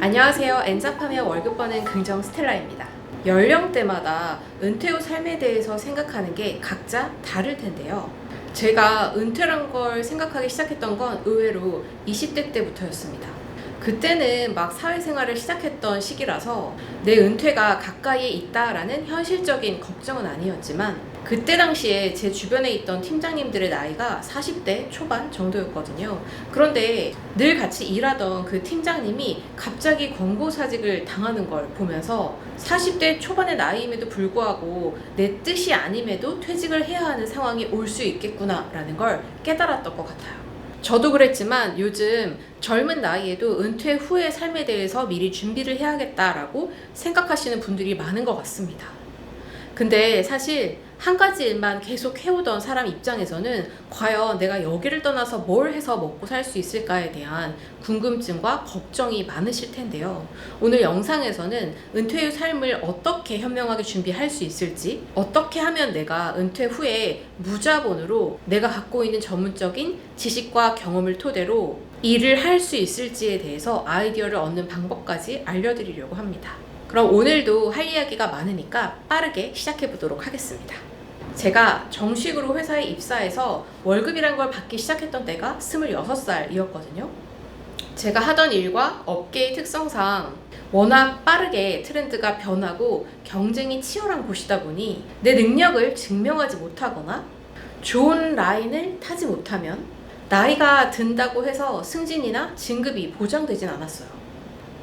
안녕하세요. 엔잡하며 월급 버는 긍정 스텔라입니다. 연령대마다 은퇴 후 삶에 대해서 생각하는 게 각자 다를 텐데요. 제가 은퇴란 걸 생각하기 시작했던 건 의외로 20대 때부터였습니다. 그때는 막 사회생활을 시작했던 시기라서 내 은퇴가 가까이에 있다라는 현실적인 걱정은 아니었지만 그때 당시에 제 주변에 있던 팀장님들의 나이가 40대 초반 정도였거든요. 그런데 늘 같이 일하던 그 팀장님이 갑자기 권고사직을 당하는 걸 보면서 40대 초반의 나이임에도 불구하고 내 뜻이 아님에도 퇴직을 해야 하는 상황이 올 수 있겠구나라는 걸 깨달았던 것 같아요. 저도 그랬지만 요즘 젊은 나이에도 은퇴 후의 삶에 대해서 미리 준비를 해야겠다라고 생각하시는 분들이 많은 것 같습니다. 근데 사실 한 가지 일만 계속 해오던 사람 입장에서는 과연 내가 여기를 떠나서 뭘 해서 먹고 살 수 있을까에 대한 궁금증과 걱정이 많으실 텐데요. 오늘 영상에서는 은퇴 후 삶을 어떻게 현명하게 준비할 수 있을지, 어떻게 하면 내가 은퇴 후에 무자본으로 내가 갖고 있는 전문적인 지식과 경험을 토대로 일을 할 수 있을지에 대해서 아이디어를 얻는 방법까지 알려드리려고 합니다. 그럼 오늘도 할 이야기가 많으니까 빠르게 시작해 보도록 하겠습니다. 제가 정식으로 회사에 입사해서 월급이란 걸 받기 시작했던 때가 26살이었거든요. 제가 하던 일과 업계의 특성상 워낙 빠르게 트렌드가 변하고 경쟁이 치열한 곳이다 보니 내 능력을 증명하지 못하거나 좋은 라인을 타지 못하면 나이가 든다고 해서 승진이나 진급이 보장되진 않았어요.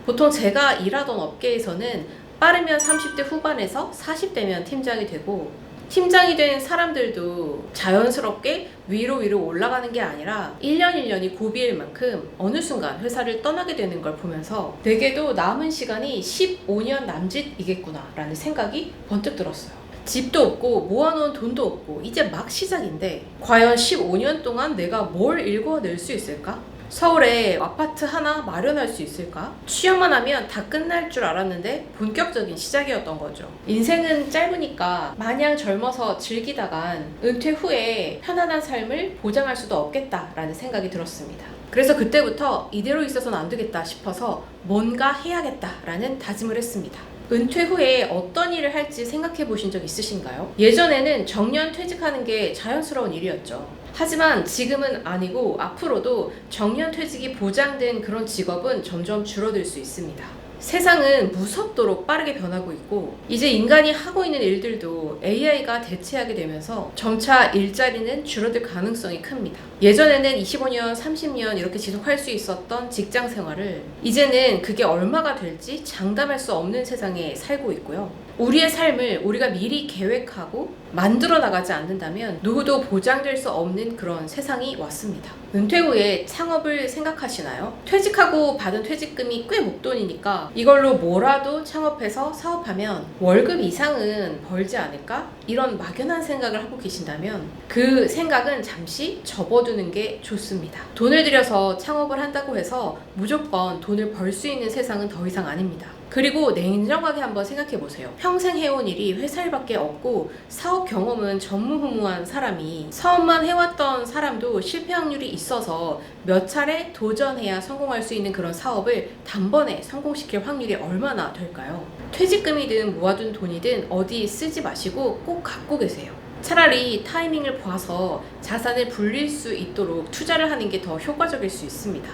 보통 제가 일하던 업계에서는 빠르면 30대 후반에서 40대면 팀장이 되고 팀장이 된 사람들도 자연스럽게 위로 올라가는 게 아니라 1년 1년이 고비일 만큼 어느 순간 회사를 떠나게 되는 걸 보면서 내게도 남은 시간이 15년 남짓이겠구나 라는 생각이 번뜩 들었어요. 집도 없고 모아놓은 돈도 없고 이제 막 시작인데 과연 15년 동안 내가 뭘 일궈낼 수 있을까? 서울에 아파트 하나 마련할 수 있을까? 취업만 하면 다 끝날 줄 알았는데 본격적인 시작이었던 거죠. 인생은 짧으니까 마냥 젊어서 즐기다간 은퇴 후에 편안한 삶을 보장할 수도 없겠다라는 생각이 들었습니다. 그래서 그때부터 이대로 있어서는 안 되겠다 싶어서 뭔가 해야겠다라는 다짐을 했습니다. 은퇴 후에 어떤 일을 할지 생각해 보신 적 있으신가요? 예전에는 정년 퇴직하는 게 자연스러운 일이었죠. 하지만 지금은 아니고 앞으로도 정년 퇴직이 보장된 그런 직업은 점점 줄어들 수 있습니다. 세상은 무섭도록 빠르게 변하고 있고 이제 인간이 하고 있는 일들도 AI가 대체하게 되면서 점차 일자리는 줄어들 가능성이 큽니다. 예전에는 25년, 30년 이렇게 지속할 수 있었던 직장 생활을 이제는 그게 얼마가 될지 장담할 수 없는 세상에 살고 있고요. 우리의 삶을 우리가 미리 계획하고 만들어 나가지 않는다면 누구도 보장될 수 없는 그런 세상이 왔습니다. 은퇴 후에 창업을 생각하시나요? 퇴직하고 받은 퇴직금이 꽤 목돈이니까 이걸로 뭐라도 창업해서 사업하면 월급 이상은 벌지 않을까? 이런 막연한 생각을 하고 계신다면 그 생각은 잠시 접어두는 게 좋습니다. 돈을 들여서 창업을 한다고 해서 무조건 돈을 벌 수 있는 세상은 더 이상 아닙니다. 그리고 냉정하게 한번 생각해 보세요. 평생 해온 일이 회사 일밖에 없고 사업 경험은 전무후무한 사람이 사업만 해왔던 사람도 실패 확률이 있어서 몇 차례 도전해야 성공할 수 있는 그런 사업을 단번에 성공시킬 확률이 얼마나 될까요? 퇴직금이든 모아둔 돈이든 어디 쓰지 마시고 꼭 갖고 계세요. 차라리 타이밍을 봐서 자산을 불릴 수 있도록 투자를 하는 게 더 효과적일 수 있습니다.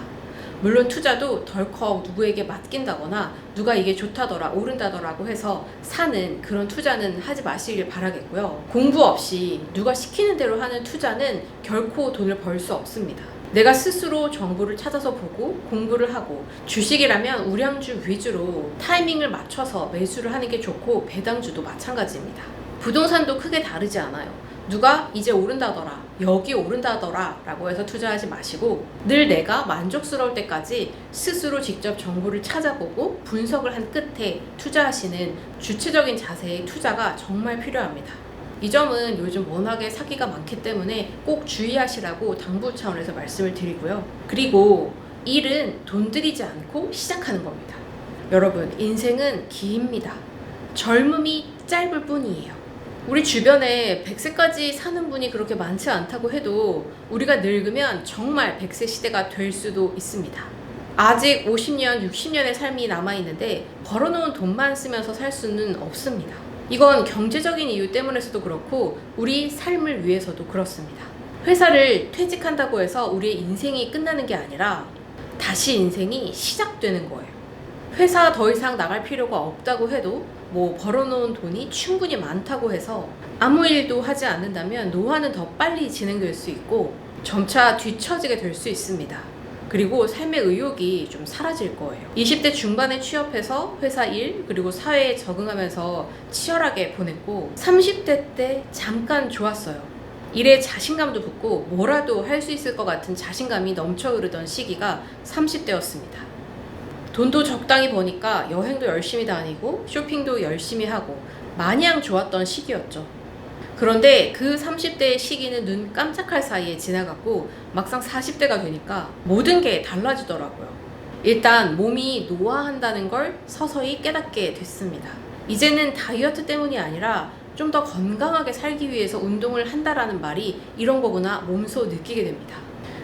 물론 투자도 덜컥 누구에게 맡긴다거나 누가 이게 좋다더라 오른다더라고 해서 사는 그런 투자는 하지 마시길 바라겠고요. 공부 없이 누가 시키는 대로 하는 투자는 결코 돈을 벌 수 없습니다. 내가 스스로 정보를 찾아서 보고 공부를 하고 주식이라면 우량주 위주로 타이밍을 맞춰서 매수를 하는 게 좋고 배당주도 마찬가지입니다. 부동산도 크게 다르지 않아요. 누가 이제 오른다더라 여기 오른다더라 라고 해서 투자하지 마시고 늘 내가 만족스러울 때까지 스스로 직접 정보를 찾아보고 분석을 한 끝에 투자하시는 주체적인 자세의 투자가 정말 필요합니다. 이 점은 요즘 워낙에 사기가 많기 때문에 꼭 주의하시라고 당부 차원에서 말씀을 드리고요. 그리고 일은 돈 들이지 않고 시작하는 겁니다. 여러분, 인생은 깁니다. 젊음이 짧을 뿐이에요. 우리 주변에 100세까지 사는 분이 그렇게 많지 않다고 해도 우리가 늙으면 정말 100세 시대가 될 수도 있습니다. 아직 50년, 60년의 삶이 남아있는데 벌어놓은 돈만 쓰면서 살 수는 없습니다. 이건 경제적인 이유 때문에서도 그렇고 우리 삶을 위해서도 그렇습니다. 회사를 퇴직한다고 해서 우리의 인생이 끝나는 게 아니라 다시 인생이 시작되는 거예요. 회사 더 이상 나갈 필요가 없다고 해도 벌어놓은 돈이 충분히 많다고 해서 아무 일도 하지 않는다면 노화는 더 빨리 진행될 수 있고 점차 뒤처지게 될 수 있습니다. 그리고 삶의 의욕이 좀 사라질 거예요. 20대 중반에 취업해서 회사 일 그리고 사회에 적응하면서 치열하게 보냈고 30대 때 잠깐 좋았어요. 일에 자신감도 붙고 뭐라도 할 수 있을 것 같은 자신감이 넘쳐 흐르던 시기가 30대였습니다. 돈도 적당히 버니까 여행도 열심히 다니고 쇼핑도 열심히 하고 마냥 좋았던 시기였죠. 그런데 그 30대의 시기는 눈 깜짝할 사이에 지나갔고 막상 40대가 되니까 모든 게 달라지더라고요. 일단 몸이 노화한다는 걸 서서히 깨닫게 됐습니다. 이제는 다이어트 때문이 아니라 좀 더 건강하게 살기 위해서 운동을 한다라는 말이 이런 거구나 몸소 느끼게 됩니다.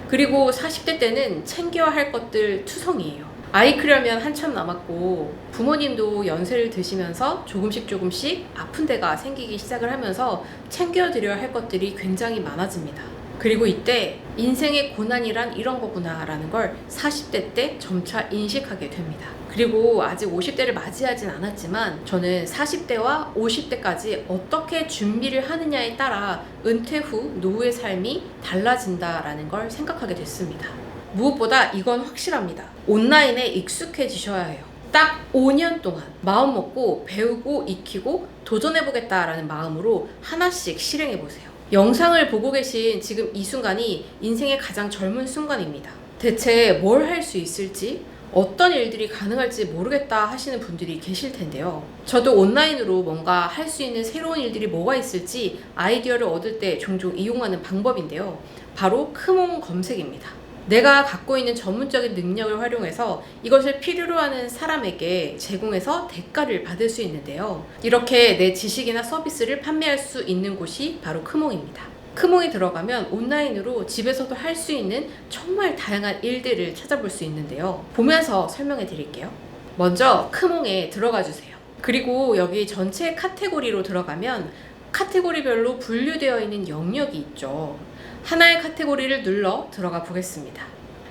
그리고 40대 때는 챙겨야 할 것들 투성이에요. 아이 크려면 한참 남았고 부모님도 연세를 드시면서 조금씩 아픈 데가 생기기 시작을 하면서 챙겨드려야 할 것들이 굉장히 많아집니다. 그리고 이때 인생의 고난이란 이런 거구나 라는 걸 40대 때 점차 인식하게 됩니다. 그리고 아직 50대를 맞이하진 않았지만 저는 40대와 50대까지 어떻게 준비를 하느냐에 따라 은퇴 후 노후의 삶이 달라진다라는 걸 생각하게 됐습니다. 무엇보다 이건 확실합니다. 온라인에 익숙해지셔야 해요. 딱 5년 동안 마음 먹고 배우고 익히고 도전해보겠다라는 마음으로 하나씩 실행해보세요. 영상을 보고 계신 지금 이 순간이 인생의 가장 젊은 순간입니다. 대체 뭘 할 수 있을지 어떤 일들이 가능할지 모르겠다 하시는 분들이 계실 텐데요. 저도 온라인으로 뭔가 할 수 있는 새로운 일들이 뭐가 있을지 아이디어를 얻을 때 종종 이용하는 방법인데요. 바로 크몽 검색입니다. 내가 갖고 있는 전문적인 능력을 활용해서 이것을 필요로 하는 사람에게 제공해서 대가를 받을 수 있는데요. 이렇게 내 지식이나 서비스를 판매할 수 있는 곳이 바로 크몽입니다. 크몽에 들어가면 온라인으로 집에서도 할 수 있는 정말 다양한 일들을 찾아볼 수 있는데요. 보면서 설명해 드릴게요. 먼저 크몽에 들어가 주세요. 그리고 여기 전체 카테고리로 들어가면 카테고리별로 분류되어 있는 영역이 있죠. 하나의 카테고리를 눌러 들어가 보겠습니다.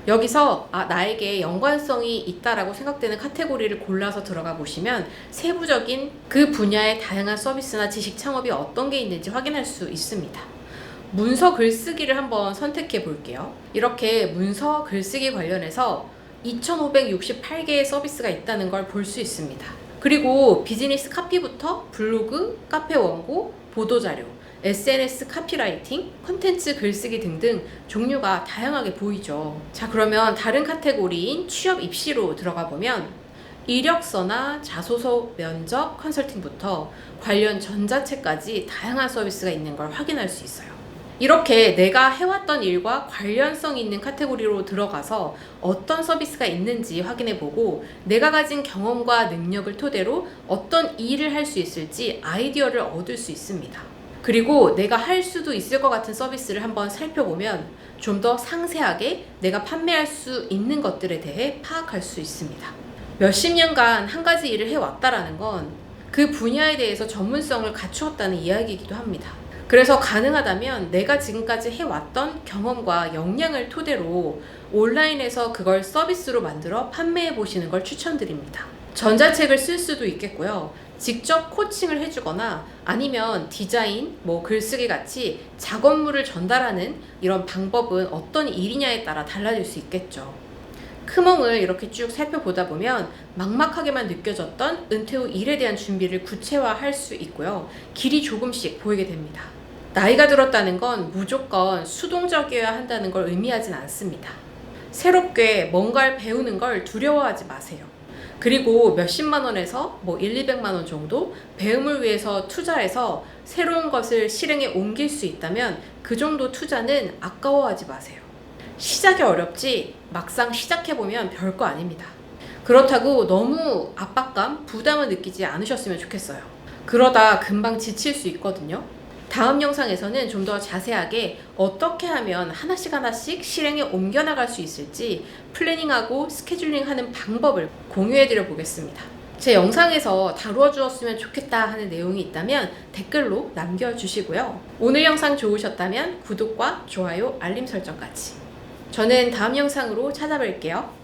여기서 나에게 연관성이 있다라고 생각되는 카테고리를 골라서 들어가 보시면 세부적인 그 분야의 다양한 서비스나 지식 창업이 어떤 게 있는지 확인할 수 있습니다. 문서 글쓰기를 한번 선택해 볼게요. 이렇게 문서 글쓰기 관련해서 2568개의 서비스가 있다는 걸 볼 수 있습니다. 그리고 비즈니스 카피부터 블로그, 카페 원고, 보도자료, SNS 카피라이팅, 콘텐츠 글쓰기 등등 종류가 다양하게 보이죠. 자, 그러면 다른 카테고리인 취업 입시로 들어가 보면 이력서나 자소서, 면접, 컨설팅부터 관련 전자책까지 다양한 서비스가 있는 걸 확인할 수 있어요. 이렇게 내가 해왔던 일과 관련성 있는 카테고리로 들어가서 어떤 서비스가 있는지 확인해보고 내가 가진 경험과 능력을 토대로 어떤 일을 할 수 있을지 아이디어를 얻을 수 있습니다. 그리고 내가 할 수도 있을 것 같은 서비스를 한번 살펴보면 좀 더 상세하게 내가 판매할 수 있는 것들에 대해 파악할 수 있습니다. 몇십 년간 한 가지 일을 해왔다라는 건 그 분야에 대해서 전문성을 갖추었다는 이야기이기도 합니다. 그래서 가능하다면 내가 지금까지 해왔던 경험과 역량을 토대로 온라인에서 그걸 서비스로 만들어 판매해 보시는 걸 추천드립니다. 전자책을 쓸 수도 있겠고요. 직접 코칭을 해주거나 아니면 디자인, 글쓰기 같이 작업물을 전달하는 이런 방법은 어떤 일이냐에 따라 달라질 수 있겠죠. 크몽을 이렇게 쭉 살펴보다 보면 막막하게만 느껴졌던 은퇴 후 일에 대한 준비를 구체화할 수 있고요. 길이 조금씩 보이게 됩니다. 나이가 들었다는 건 무조건 수동적이어야 한다는 걸 의미하진 않습니다. 새롭게 뭔가를 배우는 걸 두려워하지 마세요. 그리고 몇십만 원에서 200만 원 정도 배움을 위해서 투자해서 새로운 것을 실행에 옮길 수 있다면 그 정도 투자는 아까워하지 마세요. 시작이 어렵지 막상 시작해보면 별거 아닙니다. 그렇다고 너무 압박감, 부담을 느끼지 않으셨으면 좋겠어요. 그러다 금방 지칠 수 있거든요. 다음 영상에서는 좀 더 자세하게 어떻게 하면 하나씩 실행에 옮겨나갈 수 있을지 플래닝하고 스케줄링하는 방법을 공유해드려 보겠습니다. 제 영상에서 다루어 주었으면 좋겠다 하는 내용이 있다면 댓글로 남겨주시고요. 오늘 영상 좋으셨다면 구독과 좋아요, 알림 설정까지. 저는 다음 영상으로 찾아뵐게요.